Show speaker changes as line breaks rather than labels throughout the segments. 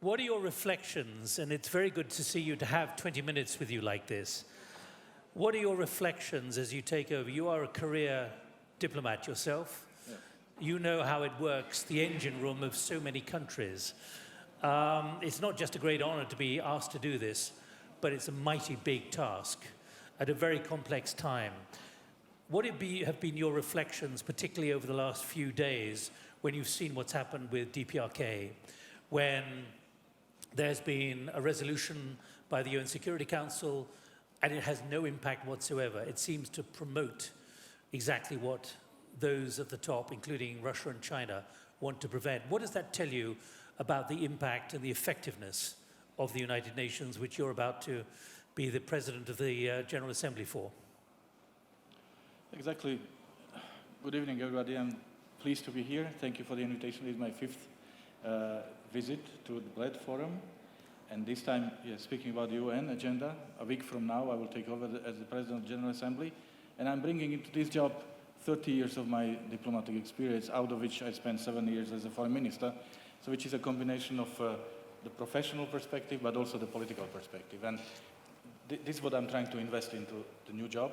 what are your reflections? And it's very good to see you, to have 20 minutes with you like this. What are your reflections as you take over? You are a career diplomat yourself. Yeah. You know how it works, the engine room of so many countries. It's not just a great honor to be asked to do this, but it's a mighty big task at a very complex time. What have been your reflections, particularly over the last few days, when you've seen what's happened with DPRK, when there's been a resolution by the UN Security Council and it has no impact whatsoever? It seems to promote exactly what those at the top, including Russia and China, want to prevent. What does that tell you about the impact and the effectiveness of the United Nations, which you're about to be the President of the General Assembly for?
Exactly. Good evening, everybody. I'm pleased to be here. Thank you for the invitation. It's my fifth visit to the Bled Forum. And this time, speaking about the UN agenda, a week from now, I will take over as the President of the General Assembly. And I'm bringing into this job 30 years of my diplomatic experience, out of which I spent 7 years as a foreign minister, so which is a combination of the professional perspective, but also the political perspective. And this is what I'm trying to invest into the new job,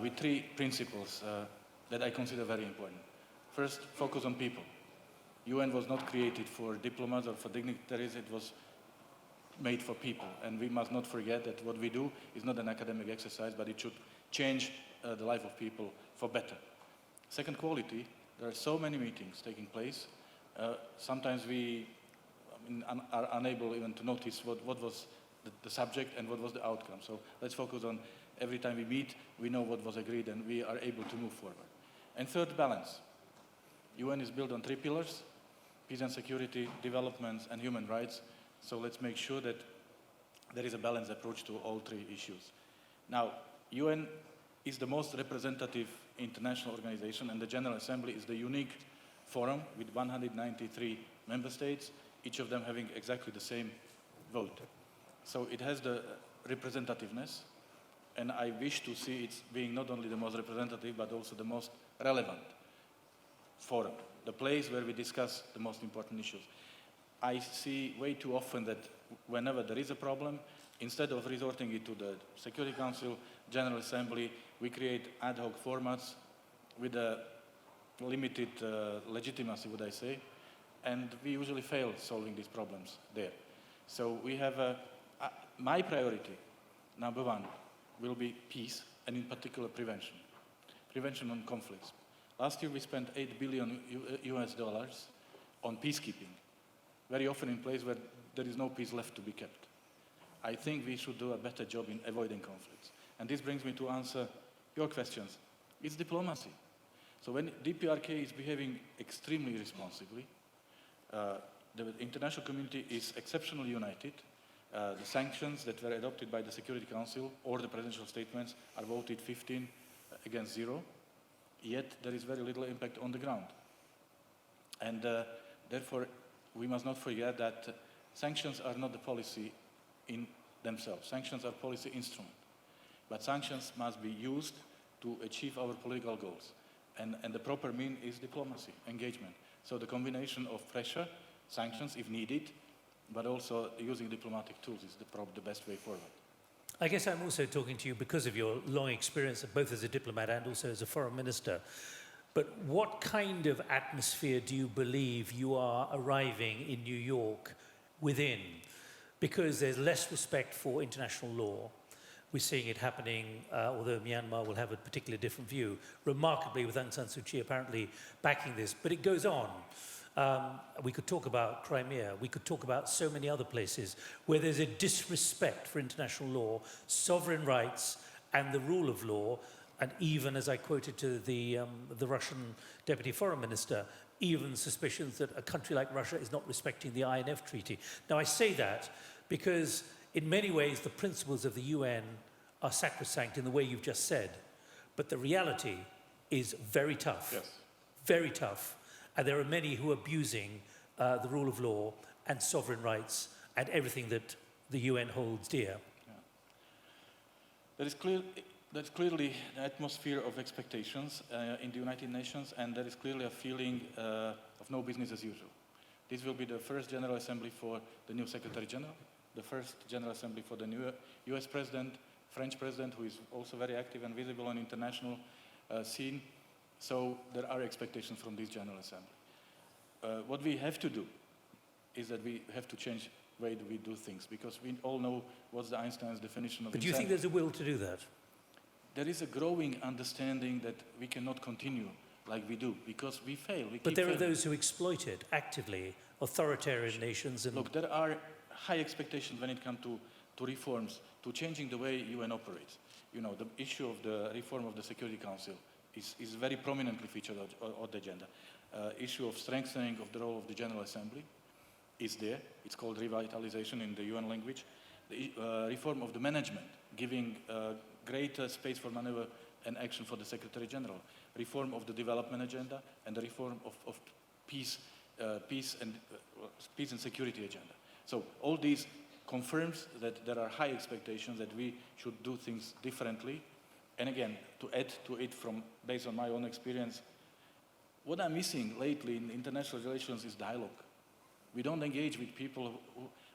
with three principles that I consider very important. First, focus on people. UN was not created for diplomats or for dignitaries, it was made for people. And we must not forget that what we do is not an academic exercise, but it should change the life of people for better. Second, quality. There are so many meetings taking place. Sometimes we are unable even to notice what was the subject and what was the outcome. So let's focus on every time we meet, we know what was agreed and we are able to move forward. And third, balance. UN is built on three pillars: peace and security, development, and human rights. So let's make sure that there is a balanced approach to all three issues. Now, UN is the most representative international organization, and the General Assembly is the unique forum with 193 member states, each of them having exactly the same vote. So it has the representativeness, and I wish to see it being not only the most representative, but also the most relevant forum, the place where we discuss the most important issues. I see way too often that whenever there is a problem, instead of resorting it to the Security Council, General Assembly, we create ad hoc formats with a limited legitimacy, would I say, and we usually fail solving these problems there. So we have my priority, number one, will be peace, and in particular prevention. Prevention on conflicts. Last year we spent $8 billion US on peacekeeping, very often in places where there is no peace left to be kept. I think we should do a better job in avoiding conflicts. And this brings me to answer your questions. It's diplomacy. So when DPRK is behaving extremely responsibly, the international community is exceptionally united. The sanctions that were adopted by the Security Council or the presidential statements are voted 15 against 0, yet there is very little impact on the ground. And therefore, we must not forget that sanctions are not the policy in themselves. Sanctions are policy instrument. But sanctions must be used to achieve our political goals. And the proper mean is diplomacy, engagement. So the combination of pressure, sanctions if needed, but also using diplomatic tools is the best way forward.
I guess I'm also talking to you because of your long experience, both as a diplomat and also as a foreign minister. But what kind of atmosphere do you believe you are arriving in New York within? Because there's less respect for international law. We're seeing it happening, although Myanmar will have a particularly different view, remarkably with Aung San Suu Kyi apparently backing this. But it goes on. We could talk about Crimea. We could talk about so many other places where there's a disrespect for international law, sovereign rights, and the rule of law. And even, as I quoted to the Russian deputy foreign minister, even suspicions that a country like Russia is not respecting the INF Treaty. Now, I say that because in many ways the principles of the UN are sacrosanct in the way you've just said. But the reality is very tough.
Yes.
Very tough. And there are many who are abusing the rule of law and sovereign rights and everything that the UN holds dear.
Yeah. There's clearly an atmosphere of expectations in the United Nations, and there is clearly a feeling of no business as usual. This will be the first General Assembly for the new Secretary General, the first General Assembly for the new US President, French President, who is also very active and visible on international scene. So there are expectations from this General Assembly. What we have to do is that we have to change the way we do things, because we all know what's the Einstein's definition of
But do you think there's a will to do that?
There is a growing understanding that we cannot continue like we do, because we fail.
But there are those who exploit it actively, authoritarian nations. And
look, there are high expectations when it comes to reforms, to changing the way UN operates. You know, the issue of the reform of the Security Council is very prominently featured on the agenda. Issue of strengthening of the role of the General Assembly is there. It's called revitalization in the UN language. The reform of the management, giving greater space for maneuver and action for the Secretary General. Reform of the development agenda and the reform of peace and security agenda. So all these confirms that there are high expectations that we should do things differently. And again, to add to it based on my own experience, what I'm missing lately in international relations is dialogue. We don't engage with people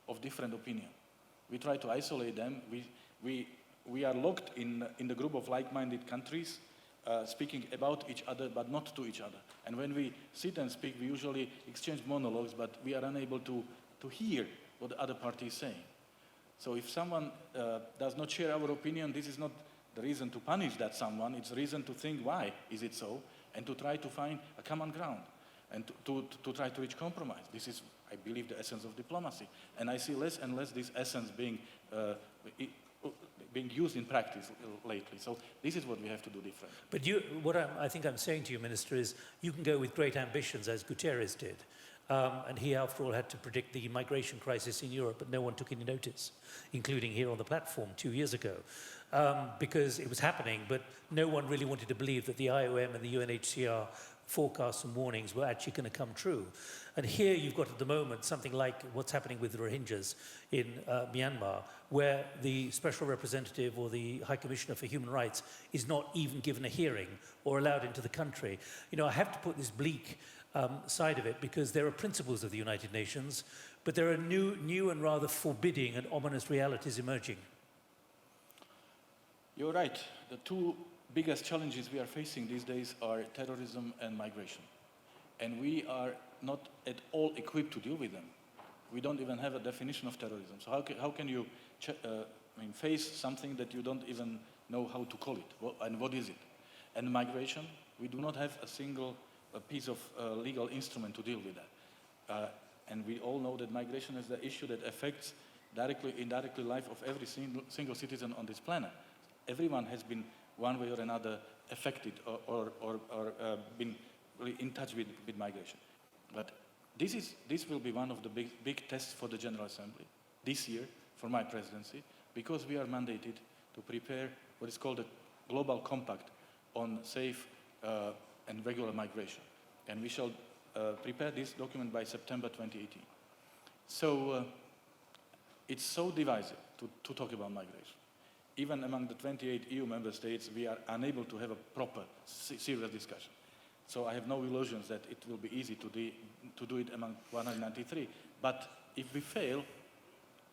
of different opinion. We try to isolate them. We are locked in the group of like-minded countries, speaking about each other, but not to each other. And when we sit and speak, we usually exchange monologues, but we are unable to hear what the other party is saying. So if someone does not share our opinion, this is not the reason to punish that someone. It's a reason to think, why is it so? And to try to find a common ground and to try to reach compromise. This is, I believe, the essence of diplomacy. And I see less and less this essence being used in practice lately. So this is what we have to do different.
But what I think I'm saying to you, Minister, is you can go with great ambitions, as Guterres did. And he, after all, had to predict the migration crisis in Europe, but no one took any notice, including here on the platform 2 years ago, because it was happening, but no one really wanted to believe that the IOM and the UNHCR forecasts and warnings were actually going to come true. And here you've got at the moment something like what's happening with the Rohingyas in Myanmar, where the Special Representative or the High Commissioner for Human Rights is not even given a hearing or allowed into the country. You know, I have to put this bleak side of it, because there are principles of the United Nations, but there are new and rather forbidding and ominous realities emerging.
You're right. The two biggest challenges we are facing these days are terrorism and migration. And we are not at all equipped to deal with them. We don't even have a definition of terrorism. So how can you face something that you don't even know how to call it? And what is it? And migration, we do not have a single piece of legal instrument to deal with that. And we all know that migration is the issue that affects indirectly life of every single citizen on this planet. Everyone has been one way or another affected or been really in touch with migration. But this will be one of the big tests for the General Assembly this year for my presidency, because we are mandated to prepare what is called a global compact on safe and regular migration. And we shall prepare this document by September 2018. So it's so divisive to talk about migration. Even among the 28 EU member states, we are unable to have a proper, serious discussion. So I have no illusions that it will be easy to do it among 193. But if we fail,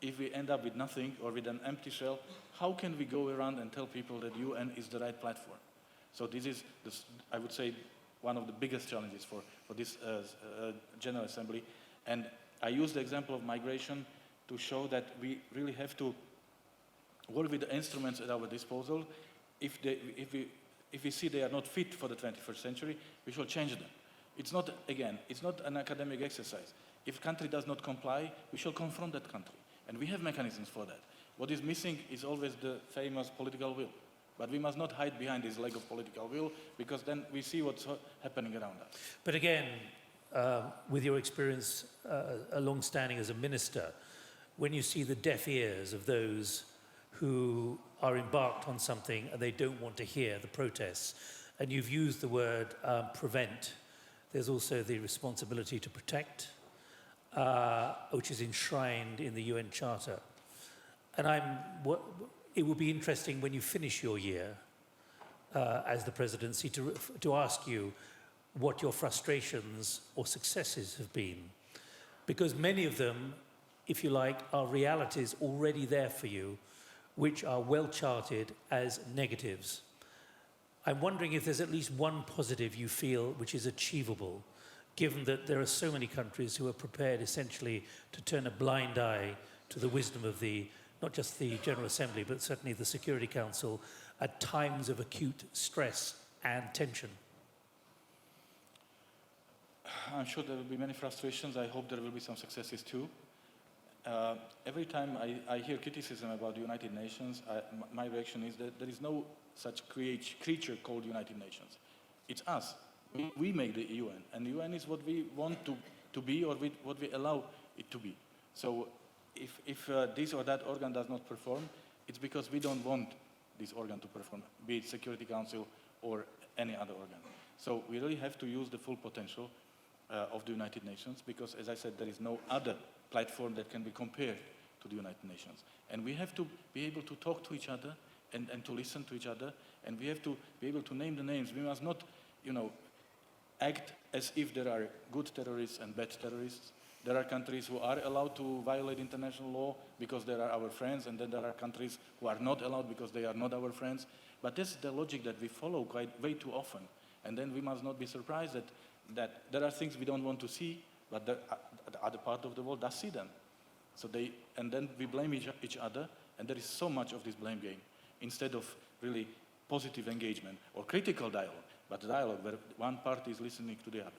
if we end up with nothing or with an empty shell, how can we go around and tell people that UN is the right platform? So this is, I would say, one of the biggest challenges for this General Assembly. And I use the example of migration to show that we really have to work with the instruments at our disposal. If we see they are not fit for the 21st century, we shall change them. It's not an academic exercise. If a country does not comply, we shall confront that country. And we have mechanisms for that. What is missing is always the famous political will. But we must not hide behind this lack of political will, because then we see what's happening around us.
But again, with your experience long-standing as a minister, when you see the deaf ears of those who are embarked on something and they don't want to hear the protests, and you've used the word prevent, there's also the responsibility to protect, which is enshrined in the UN Charter. And it will be interesting when you finish your year as the presidency to ask you what your frustrations or successes have been. Because many of them, if you like, are realities already there for you, which are well charted as negatives. I'm wondering if there's at least one positive you feel which is achievable, given that there are so many countries who are prepared essentially to turn a blind eye to the wisdom of not just the General Assembly, but certainly the Security Council at times of acute stress and tension.
I'm sure there will be many frustrations. I hope there will be some successes too. Every time I hear criticism about the United Nations, my reaction is that there is no such creature called United Nations. It's us. We make the UN, and the UN is what we want to be, or what we allow it to be. So if this or that organ does not perform, it's because we don't want this organ to perform, be it Security Council or any other organ. So we really have to use the full potential of the United Nations, because, as I said, there is no other platform that can be compared to the United Nations. And we have to be able to talk to each other and to listen to each other, and we have to be able to name the names. We must not, act as if there are good terrorists and bad terrorists. There are countries who are allowed to violate international law because they are our friends, and then there are countries who are not allowed because they are not our friends. But this is the logic that we follow way too often. And then we must not be surprised that there are things we don't want to see, but the other part of the world does see them. And then we blame each other, and there is so much of this blame game, instead of really positive engagement or critical dialogue, but dialogue where one party is listening to the other.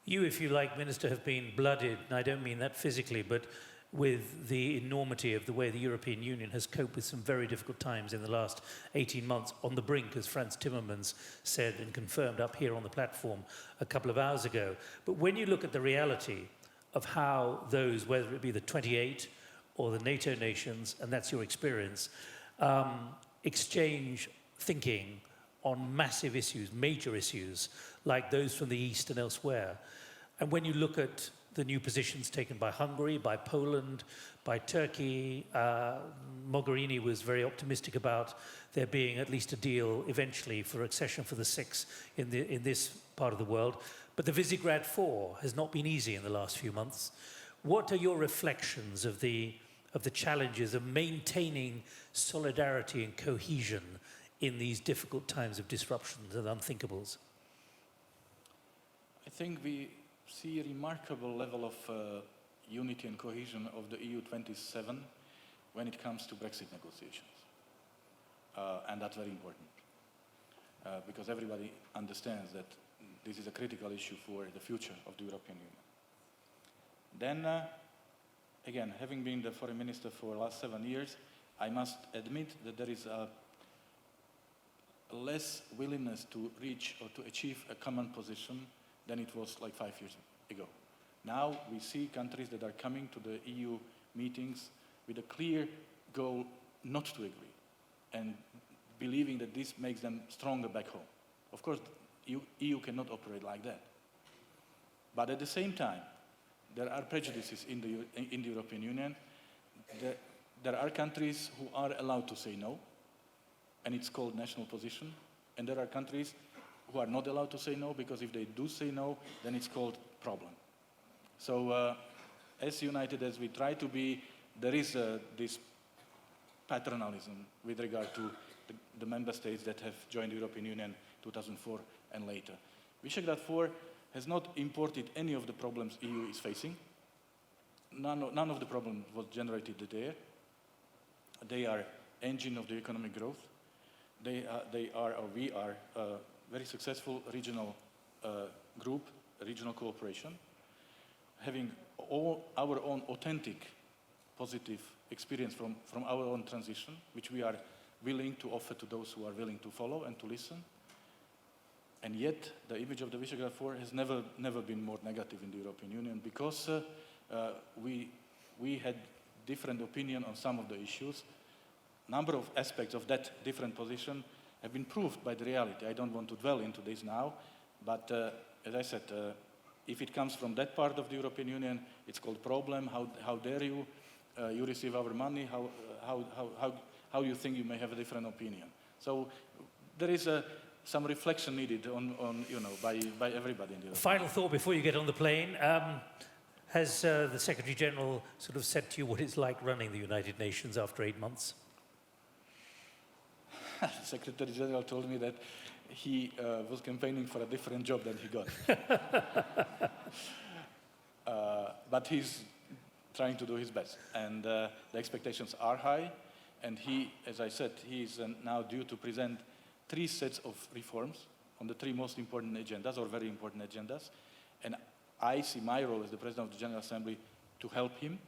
You, if you like, Minister, have been blooded, and I don't mean that physically, but with the enormity of the way the European Union has coped with some very difficult times in the last 18 months, on the brink, as Frans Timmermans said and confirmed up here on the platform a couple of hours ago. But when you look at the reality of how those, whether it be the 28 or the NATO nations, and that's your experience, exchange thinking on massive issues, major issues, like those from the East and elsewhere. And when you look at the new positions taken by Hungary, by Poland, by Turkey, Mogherini was very optimistic about there being at least a deal eventually for accession for the six in this part of the world. But the Visegrad Four has not been easy in the last few months. What are your reflections of the challenges of maintaining solidarity and cohesion in these difficult times of disruptions and unthinkables?
I think we see a remarkable level of unity and cohesion of the EU 27 when it comes to Brexit negotiations. And that's very important, because everybody understands that this is a critical issue for the future of the European Union. Then, again, having been the foreign minister for the last 7 years, I must admit that there is a less willingness to reach or to achieve a common position than it was like 5 years ago. Now we see countries that are coming to the EU meetings with a clear goal not to agree, and believing that this makes them stronger back home. Of course, EU cannot operate like that. But at the same time, there are prejudices in the European Union. There are countries who are allowed to say no, and it's called national position. And there are countries who are not allowed to say no, because if they do say no, then it's called problem. So as united as we try to be, there is this paternalism with regard to the member states that have joined the European Union 2004 and later. Visegrad 4 has not imported any of the problems EU is facing. None of the problems was generated there. They are engine of the economic growth. We are a very successful regional group, regional cooperation, having all our own authentic, positive experience from our own transition, which we are willing to offer to those who are willing to follow and to listen. And yet, the image of the Visegrad Four has never been more negative in the European Union, because we had different opinion on some of the issues. Number of aspects of that different position have been proved by the reality. I don't want to dwell into this now, but as I said, if it comes from that part of the European Union, it's called problem. How dare you? You receive our money. How you think you may have a different opinion? So there is some reflection needed on by everybody in the European
Final thought before you get on the plane. Has the Secretary General sort of said to you what it's like running the United Nations after 8 months?
The Secretary General told me that he was campaigning for a different job than he got. But he's trying to do his best. And the expectations are high. And he, as I said, he's now due to present 3 sets of reforms on the 3 most important agendas, or very important agendas. And I see my role as the President of the General Assembly to help him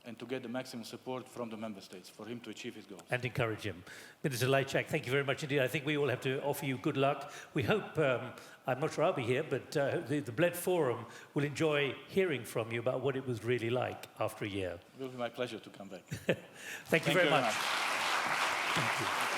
and to get the maximum support from the member states for him to achieve his goals.
And encourage him. Minister Lajčák, thank you very much indeed. I think we all have to offer you good luck. We hope, I'm not sure I'll be here, but the Bled Forum will enjoy hearing from you about what it was really like after a year.
It will be my pleasure to come back.
Thank you very much.
Thank you.